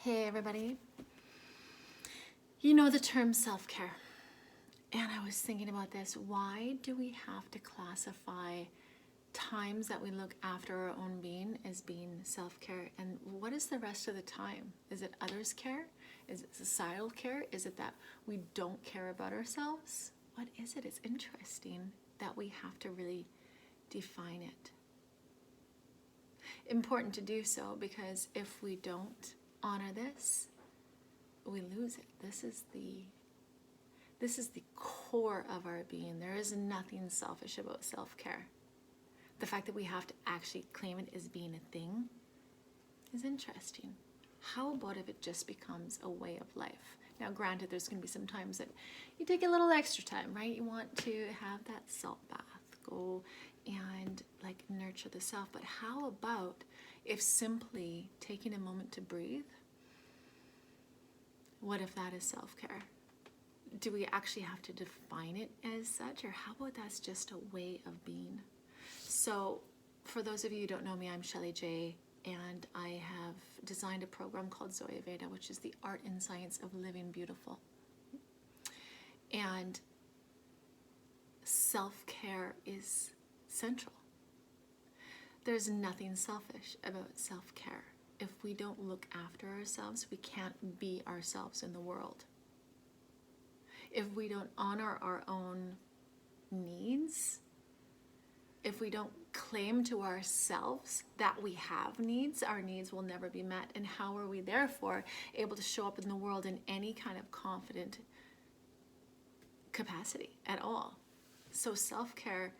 Hey everybody. You know the term self-care. And I was thinking about this. Why do we have to classify times that we look after our own being as being self-care? And what is the rest of the time? Is it others' care? Is it societal care? Is it that we don't care about ourselves? What is it? It's interesting that we have to really define it. Important to do so, because if we don't honor this, we lose it. This is the core of our being. There is nothing selfish about self-care. The fact that we have to actually claim it as being a thing is interesting. How about if it just becomes a way of life? Now, granted, there's going to be some times that you take a little extra time, right? You want to have that salt bath, go and nurture the self. But how about if simply taking a moment to breathe, what if that is self-care? Do we actually have to define it as such, or how about that's just a way of being? So for those of you who don't know me, I'm Shelley J, and I have designed a program called Zoya Veda, which is the art and science of living beautiful. And self-care is central. There's nothing selfish about self-care. If we don't look after ourselves, we can't be ourselves in the world. If we don't honor our own needs, if we don't claim to ourselves that we have needs, our needs will never be met. And how are we therefore able to show up in the world in any kind of confident capacity at all? So self-care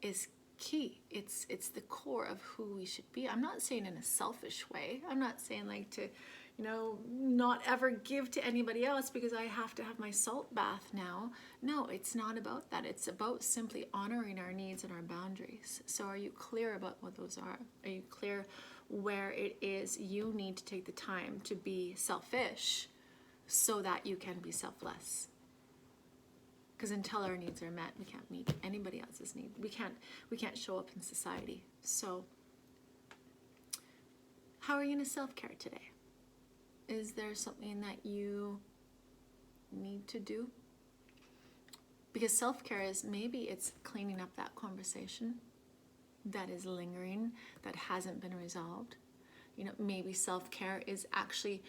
is key. It's the core of who we should be. I'm not saying in a selfish way. I'm not saying to not ever give to anybody else because I have to have my salt bath now. No, it's not about that. It's about simply honoring our needs and our boundaries. So are you clear about what those are? Are you clear where it is you need to take the time to be selfish so that you can be selfless? Because until our needs are met, we can't meet anybody else's need. We can't show up in society. So how are you going to self-care today? Is there something that you need to do? Because self-care is maybe it's cleaning up that conversation that is lingering, that hasn't been resolved. Maybe self-care is actually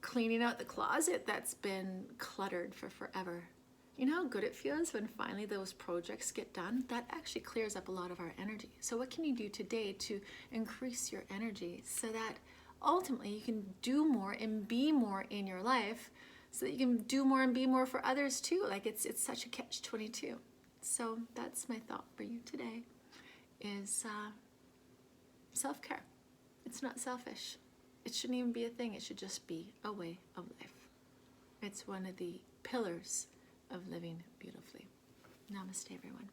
cleaning out the closet that's been cluttered for forever. You know how good it feels when finally those projects get done? That actually clears up a lot of our energy. So what can you do today to increase your energy so that ultimately you can do more and be more in your life, so that you can do more and be more for others too? It's such a catch-22. So that's my thought for you today, is self-care. It's not selfish. It shouldn't even be a thing. It should just be a way of life. It's one of the pillars of living beautifully. Namaste, everyone.